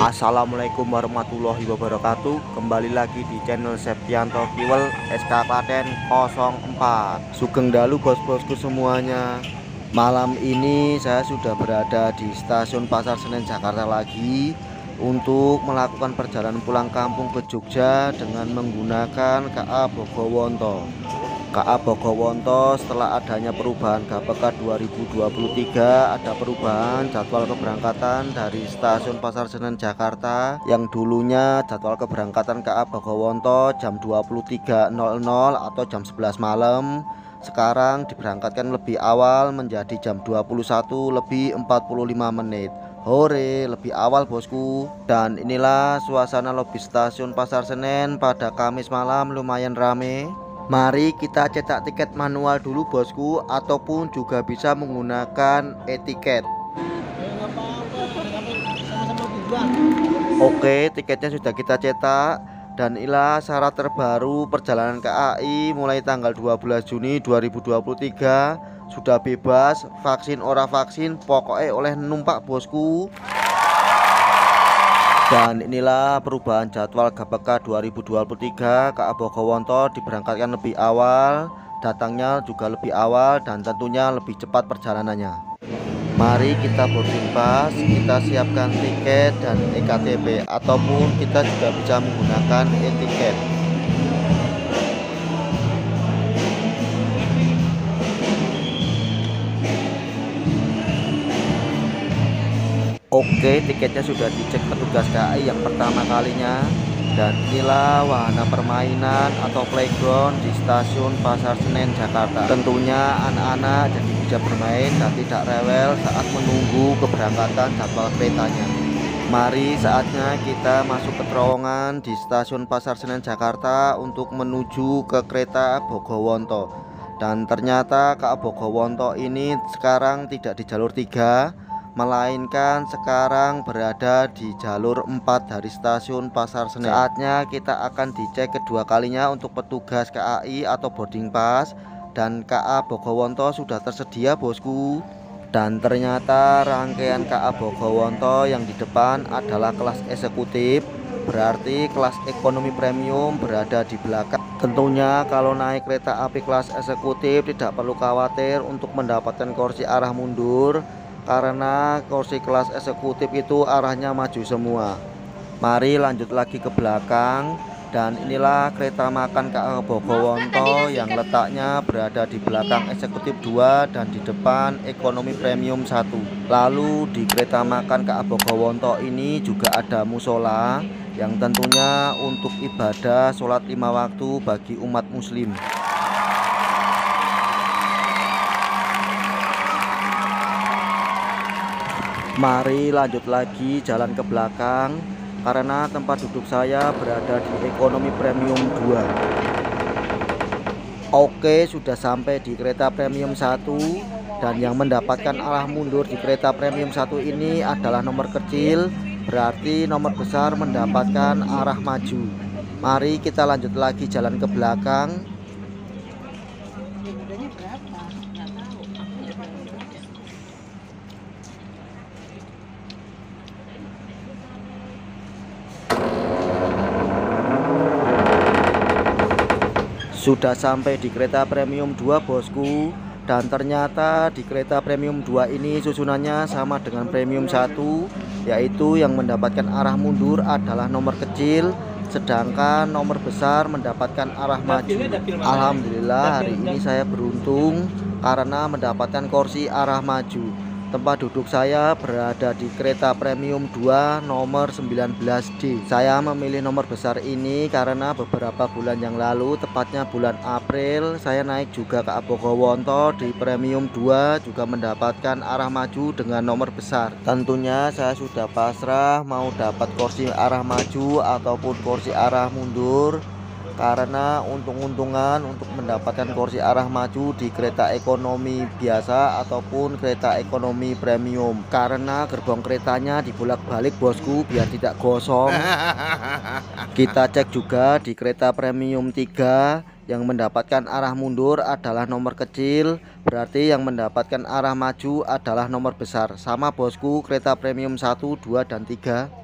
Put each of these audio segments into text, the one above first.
Assalamualaikum warahmatullahi wabarakatuh. Kembali lagi di channel Septianto Kiwel SK Klaten 04. Sugeng dalu bos-bosku semuanya. Malam ini saya sudah berada di stasiun Pasar Senen Jakarta lagi untuk melakukan perjalanan pulang kampung ke Jogja dengan menggunakan KA Bogowonto. KA Bogowonto setelah adanya perubahan GPK 2023, ada perubahan jadwal keberangkatan dari stasiun Pasar Senen Jakarta yang dulunya jadwal keberangkatan KA Bogowonto jam 23.00 atau jam 11 malam, sekarang diberangkatkan lebih awal menjadi jam 21.45 menit. Hore, lebih awal bosku. Dan inilah suasana lobi stasiun Pasar Senen pada Kamis malam, lumayan rame. Mari kita cetak tiket manual dulu bosku, ataupun juga bisa menggunakan e-tiket. Oke, tiketnya sudah kita cetak. Dan inilah syarat terbaru perjalanan KAI mulai tanggal 12 Juni 2023. Sudah bebas, vaksin ora vaksin, pokoknya oleh numpak bosku. Dan inilah perubahan jadwal GPK 2023. KA Bogowonto diberangkatkan lebih awal, datangnya juga lebih awal, dan tentunya lebih cepat perjalanannya. Mari kita boarding pass, kita siapkan tiket dan ektp, ataupun kita juga bisa menggunakan e-tiket. Oke, tiketnya sudah dicek petugas KAI yang pertama kalinya. Dan inilah wahana permainan atau playground di stasiun Pasar Senen Jakarta. Tentunya anak-anak jadi bisa bermain dan tidak rewel saat menunggu keberangkatan jadwal keretanya. Mari saatnya kita masuk ke terowongan di stasiun Pasar Senen Jakarta untuk menuju ke kereta Bogowonto. Dan ternyata KA Bogowonto ini sekarang tidak di jalur 3, melainkan sekarang berada di jalur 4 dari stasiun Pasar Senen. Saatnya kita akan dicek kedua kalinya untuk petugas KAI atau boarding pass, dan KA Bogowonto sudah tersedia bosku. Dan ternyata rangkaian KA Bogowonto yang di depan adalah kelas eksekutif, berarti kelas ekonomi premium berada di belakang. Tentunya kalau naik kereta api kelas eksekutif tidak perlu khawatir untuk mendapatkan kursi arah mundur, karena kursi kelas eksekutif itu arahnya maju semua. Mari lanjut lagi ke belakang. Dan inilah kereta makan KA Bogowonto yang letaknya berada di belakang eksekutif 2 dan di depan ekonomi premium 1. Lalu di kereta makan KA Bogowonto ini juga ada musola yang tentunya untuk ibadah sholat 5 waktu bagi umat muslim. Mari lanjut lagi jalan ke belakang, karena tempat duduk saya berada di ekonomi premium 2. Oke, sudah sampai di kereta premium 1, dan yang mendapatkan arah mundur di kereta premium 1 ini adalah nomor kecil, berarti nomor besar mendapatkan arah maju. Mari kita lanjut lagi jalan ke belakang. Sudah sampai di kereta premium 2 bosku. Dan ternyata di kereta premium 2 ini susunannya sama dengan premium 1, yaitu yang mendapatkan arah mundur adalah nomor kecil, sedangkan nomor besar mendapatkan arah maju. Alhamdulillah hari ini saya beruntung karena mendapatkan kursi arah maju. Tempat duduk saya berada di kereta premium 2 nomor 19D. Saya memilih nomor besar ini karena beberapa bulan yang lalu, tepatnya bulan April, saya naik juga ke Abogowonto di premium 2, juga mendapatkan arah maju dengan nomor besar. Tentunya saya sudah pasrah mau dapat kursi arah maju ataupun kursi arah mundur, karena untung-untungan untuk mendapatkan kursi arah maju di kereta ekonomi biasa ataupun kereta ekonomi premium, karena gerbong keretanya dibolak-balik bosku biar tidak gosong. Kita cek juga di kereta premium 3 yang mendapatkan arah mundur adalah nomor kecil, berarti yang mendapatkan arah maju adalah nomor besar. Sama bosku, kereta premium 1, 2, dan 3.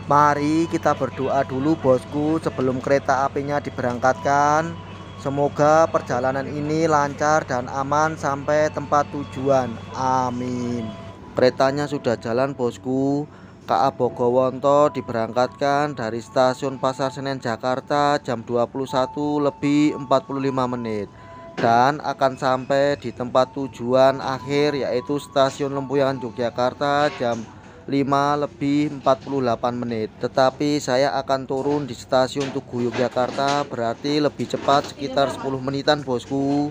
Mari kita berdoa dulu bosku sebelum kereta apinya diberangkatkan. Semoga perjalanan ini lancar dan aman sampai tempat tujuan. Amin. Keretanya sudah jalan bosku. KA Bogowonto diberangkatkan dari stasiun Pasar Senen Jakarta jam 21:45 dan akan sampai di tempat tujuan akhir yaitu stasiun Lempuyangan Yogyakarta jam 5:48. Tetapi saya akan turun di stasiun Tugu Yogyakarta, berarti lebih cepat sekitar 10 menitan bosku.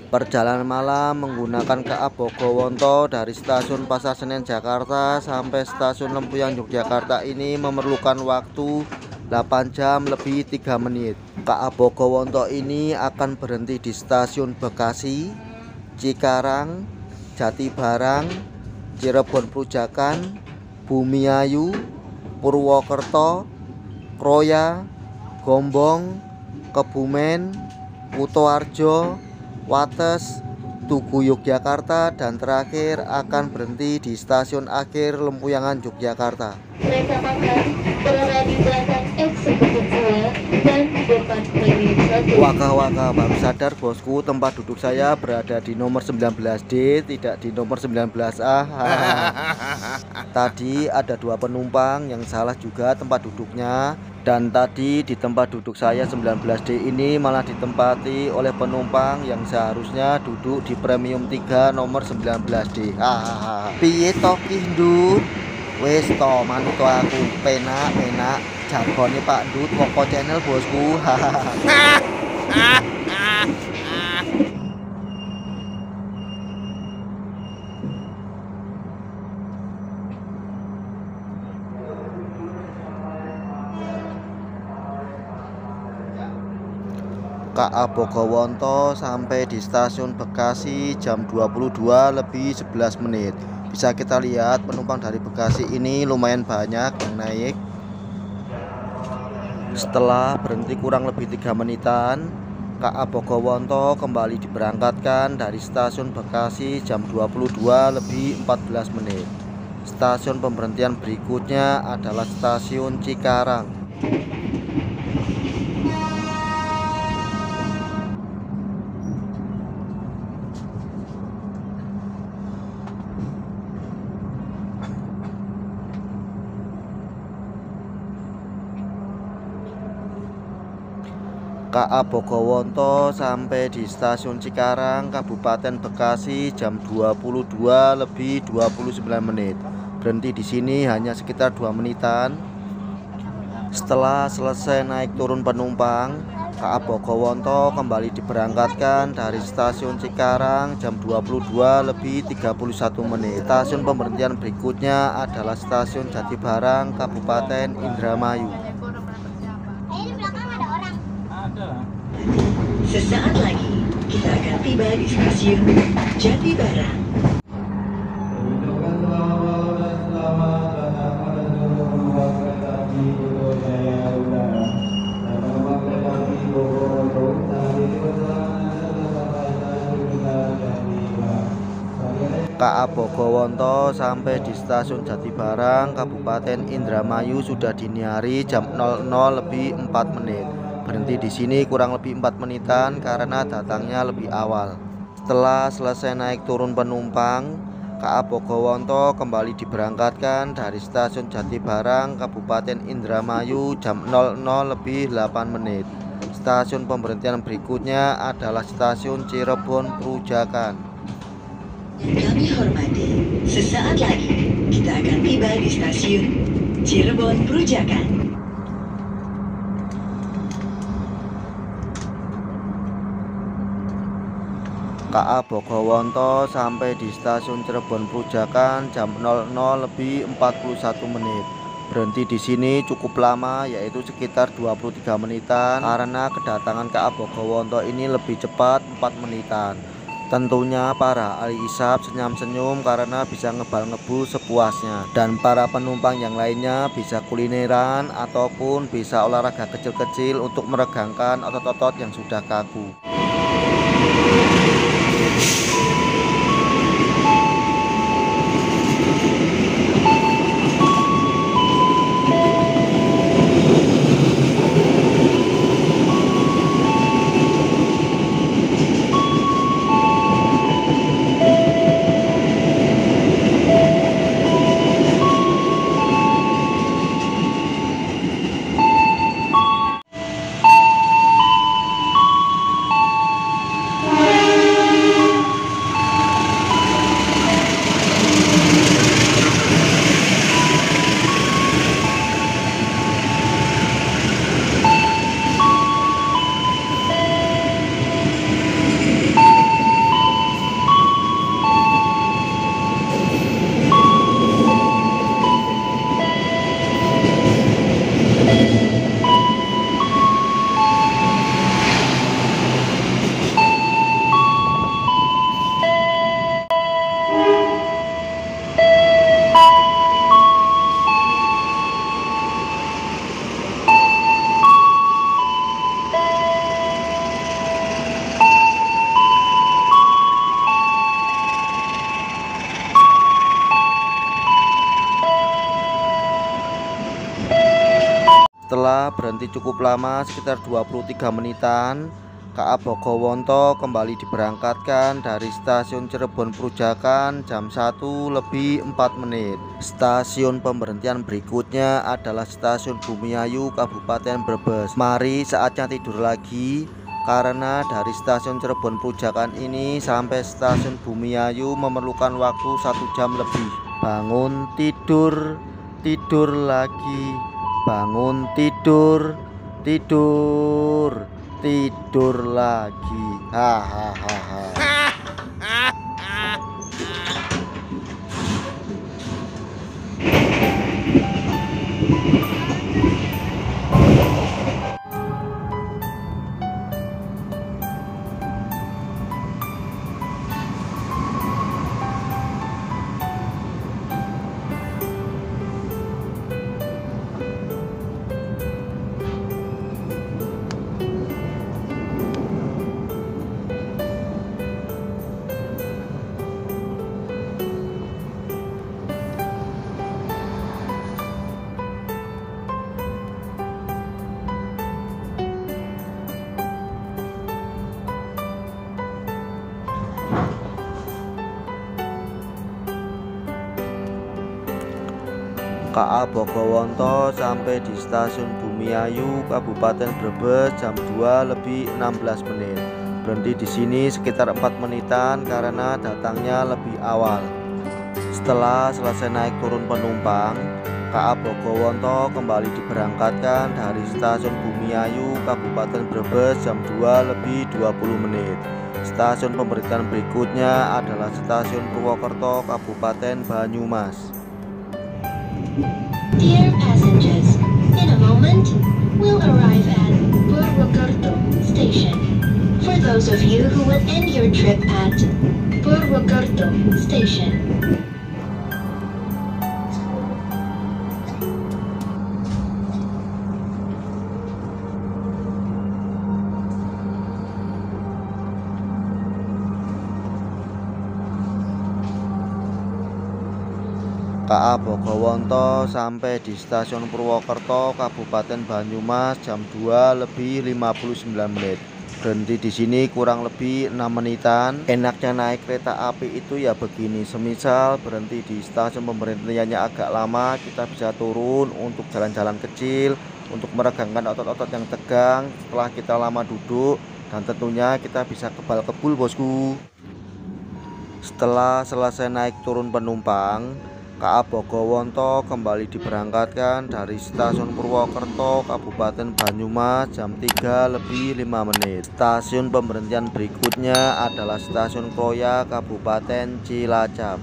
Perjalanan malam menggunakan KA Bogowonto dari stasiun Pasar Senen Jakarta sampai stasiun Lempuyangan Yogyakarta ini memerlukan waktu 8 jam lebih 3 menit. KA Bogowonto ini akan berhenti di stasiun Bekasi, Cikarang, Jatibarang, Cirebon Prujakan, Bumiayu, Purwokerto, Kroya, Gombong, Kebumen, Kutoarjo, Wates, Tugu Yogyakarta, dan terakhir akan berhenti di stasiun akhir Lempuyangan Yogyakarta. Kereta makan berada di belakang eksekutif 2 dan di depan premium 1. Waka baru sadar bosku, tempat duduk saya berada di nomor 19D, tidak di nomor 19A. Tadi ada 2 penumpang yang salah juga tempat duduknya, dan tadi di tempat duduk saya 19D ini malah ditempati oleh penumpang yang seharusnya duduk di premium 3 nomor 19D. Piye to ki Ndut? Wes to manut aku penak jagone Pak Ndut Koko Channel bosku. KA Bogowonto sampai di stasiun Bekasi jam 22:11. Bisa kita lihat penumpang dari Bekasi ini lumayan banyak yang naik. Setelah berhenti kurang lebih 3 menitan, KA Bogowonto kembali diberangkatkan dari stasiun Bekasi jam 22:14. Stasiun pemberhentian berikutnya adalah stasiun Cikarang. KA Bogowonto sampai di stasiun Cikarang, Kabupaten Bekasi jam 22:29. Berhenti di sini hanya sekitar 2 menitan. Setelah selesai naik turun penumpang, KA Bogowonto kembali diberangkatkan dari stasiun Cikarang jam 22:31. Stasiun pemberhentian berikutnya adalah stasiun Jatibarang, Kabupaten Indramayu. Sesaat lagi kita akan tiba di stasiun Jatibarang. KA Bogowonto sampai di stasiun Jatibarang, Kabupaten Indramayu sudah dini hari jam 00:04. Berhenti di sini kurang lebih 4 menitan karena datangnya lebih awal. Setelah selesai naik turun penumpang, KA Bogowonto kembali diberangkatkan dari stasiun Jatibarang, Kabupaten Indramayu jam 00:08. Stasiun pemberhentian berikutnya adalah stasiun Cirebon Prujakan. Yang kami hormati, sesaat lagi kita akan tiba di stasiun Cirebon Perujakan. KA Bogowonto sampai di stasiun Cirebon Perujakan jam 00:41. Berhenti di sini cukup lama, yaitu sekitar 23 menitan, karena kedatangan KA Bogowonto ini lebih cepat 4 menitan. Tentunya para ahli hisab senyum-senyum karena bisa ngebal-ngebul sepuasnya, dan para penumpang yang lainnya bisa kulineran ataupun bisa olahraga kecil-kecil untuk meregangkan otot-otot yang sudah kaku. Setelah berhenti cukup lama sekitar 23 menitan, KA Bogowonto kembali diberangkatkan dari stasiun Cirebon Perujakan jam 1:04. Stasiun pemberhentian berikutnya adalah stasiun Bumiayu Kabupaten Brebes. Mari saatnya tidur lagi, karena dari stasiun Cirebon Perujakan ini sampai stasiun Bumiayu memerlukan waktu 1 jam lebih. Bangun tidur, tidur lagi. Bangun tidur, tidur, tidur lagi. Hahaha. KA Bogowonto sampai di stasiun Bumiayu Kabupaten Brebes jam 2:16. Berhenti di sini sekitar 4 menitan karena datangnya lebih awal. Setelah selesai naik turun penumpang, KA Bogowonto kembali diberangkatkan dari stasiun Bumiayu Kabupaten Brebes jam 2:20. Stasiun pemberhentian berikutnya adalah stasiun Purwokerto Kabupaten Banyumas. Dear passengers, in a moment, we'll arrive at Purwokerto Station. For those of you who will end your trip at Purwokerto Station, KA Bogowonto sampai di stasiun Purwokerto Kabupaten Banyumas jam 2:59. Berhenti di sini kurang lebih 6 menitan. Enaknya naik kereta api itu ya begini, semisal berhenti di stasiun pemberhentiannya agak lama, kita bisa turun untuk jalan-jalan kecil, untuk meregangkan otot-otot yang tegang setelah kita lama duduk, dan tentunya kita bisa kebal-kebul bosku. Setelah selesai naik turun penumpang, KA Bogowonto kembali diberangkatkan dari Stasiun Purwokerto, Kabupaten Banyumas jam 3:05. Stasiun pemberhentian berikutnya adalah Stasiun Kroya, Kabupaten Cilacap.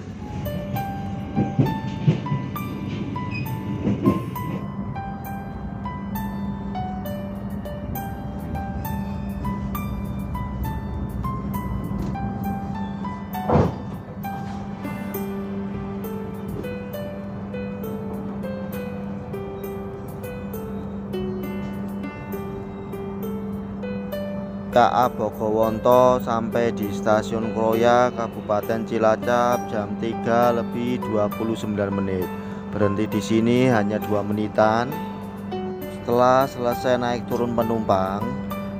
KA Bogowonto sampai di Stasiun Kroya, Kabupaten Cilacap jam 3:29. Berhenti di sini hanya 2 menitan. Setelah selesai naik turun penumpang,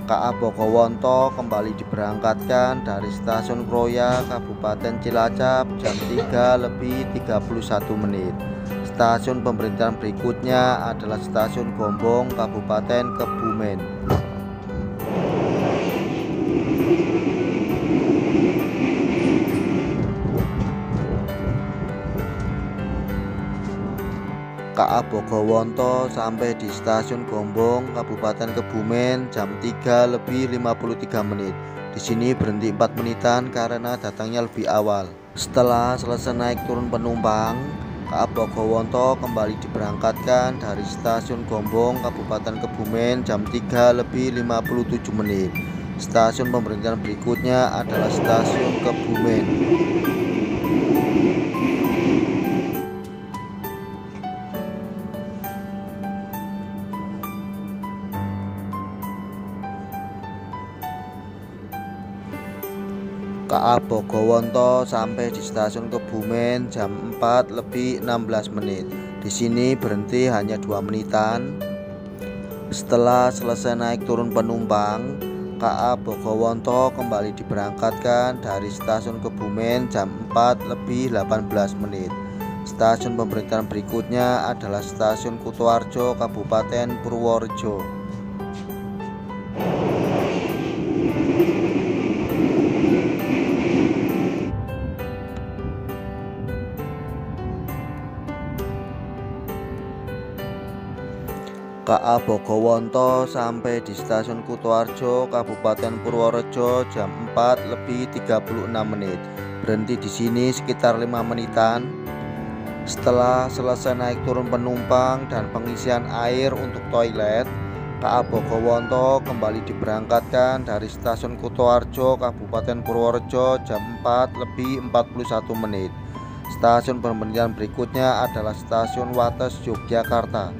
KA Bogowonto kembali diberangkatkan dari Stasiun Kroya, Kabupaten Cilacap jam 3:31. Stasiun pemberhentian berikutnya adalah Stasiun Gombong, Kabupaten Kebumen. KA Bogowonto sampai di Stasiun Gombong, Kabupaten Kebumen jam 3:53. Di sini berhenti 4 menitan karena datangnya lebih awal. Setelah selesai naik turun penumpang, KA Bogowonto kembali diberangkatkan dari Stasiun Gombong, Kabupaten Kebumen jam 3:57. Stasiun pemberhentian berikutnya adalah Stasiun Kebumen. KA Bogowonto sampai di Stasiun Kebumen jam 4:16. Di sini berhenti hanya 2 menitan. Setelah selesai naik turun penumpang, KA Bogowonto kembali diberangkatkan dari Stasiun Kebumen jam 4:18. Stasiun pemberhentian berikutnya adalah Stasiun Kutoarjo, Kabupaten Purworejo. KA Bogowonto sampai di Stasiun Kutoarjo, Kabupaten Purworejo jam 4:36. Berhenti di sini sekitar 5 menitan. Setelah selesai naik turun penumpang dan pengisian air untuk toilet, KA Bogowonto kembali diberangkatkan dari Stasiun Kutoarjo, Kabupaten Purworejo jam 4:41. Stasiun pemberhentian berikutnya adalah Stasiun Wates, Yogyakarta.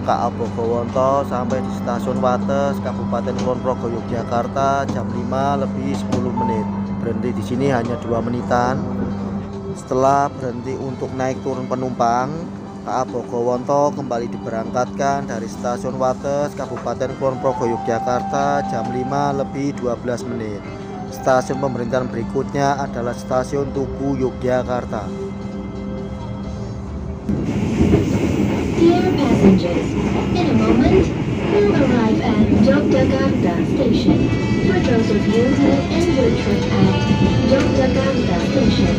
KA Bogowonto sampai di Stasiun Wates, Kabupaten Kulon Progo, Yogyakarta jam 5:10. Berhenti di sini hanya 2 menitan. Setelah berhenti untuk naik turun penumpang, KA Bogowonto kembali diberangkatkan dari Stasiun Wates, Kabupaten Kulon Progo, Yogyakarta jam 5:12. Stasiun pemberhentian berikutnya adalah Stasiun Tugu, Yogyakarta. Dear passengers, in a moment, we'll arrive at Yogyakarta Station. For those of you who will end your trip at Yogyakarta Station.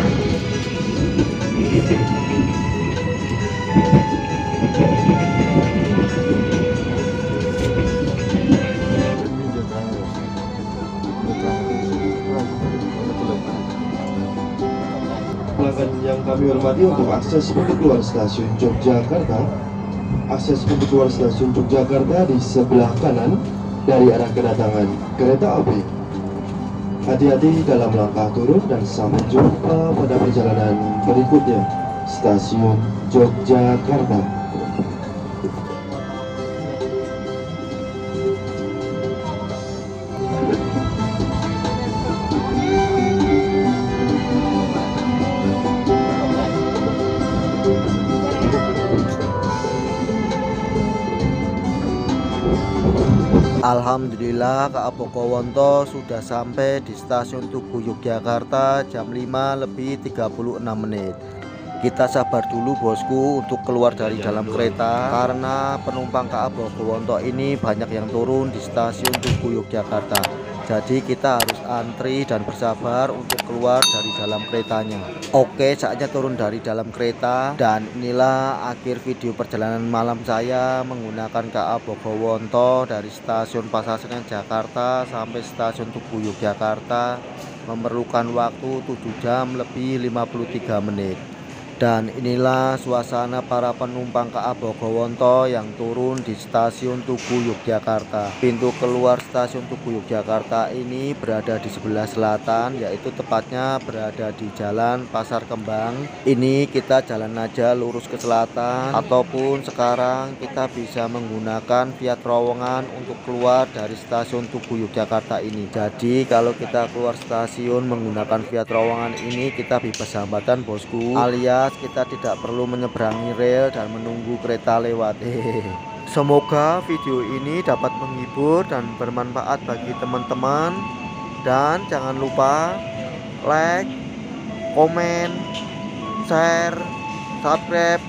Pelanggan yang kami hormati, untuk akses pintu keluar stasiun Yogyakarta, akses pintu keluar stasiun Yogyakarta di sebelah kanan dari arah kedatangan kereta api. Hati-hati dalam langkah turun dan sampai jumpa pada perjalanan berikutnya. Stasiun Yogyakarta. Alhamdulillah Kak Bogowonto sudah sampai di stasiun Tugu Yogyakarta jam 5:36. Kita sabar dulu bosku untuk keluar dari dalam kereta, karena penumpang Kak Bogowonto ini banyak yang turun di stasiun Tugu Yogyakarta. Jadi kita harus antri dan bersabar untuk keluar dari dalam keretanya. Oke, saatnya turun dari dalam kereta. Dan inilah akhir video perjalanan malam saya menggunakan KA Bogowonto dari stasiun Pasar Senen Jakarta sampai stasiun Tugu Yogyakarta. Memerlukan waktu 7 jam lebih 53 menit. Dan inilah suasana para penumpang KA Bogowonto yang turun di stasiun Tugu Yogyakarta. Pintu keluar stasiun Tugu Yogyakarta ini berada di sebelah selatan, yaitu tepatnya berada di Jalan Pasar Kembang. Ini kita jalan aja lurus ke selatan, ataupun sekarang kita bisa menggunakan via terowongan untuk keluar dari stasiun Tugu Yogyakarta ini. Jadi kalau kita keluar stasiun menggunakan via terowongan ini, kita bebas hambatan bosku, alias kita tidak perlu menyeberangi rel dan menunggu kereta lewat. Semoga video ini dapat menghibur dan bermanfaat bagi teman-teman, dan jangan lupa like, komen, share, subscribe,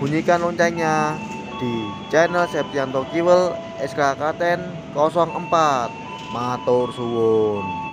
bunyikan loncengnya di channel Septianto Kiwel SKKTN 04. Matur suwun.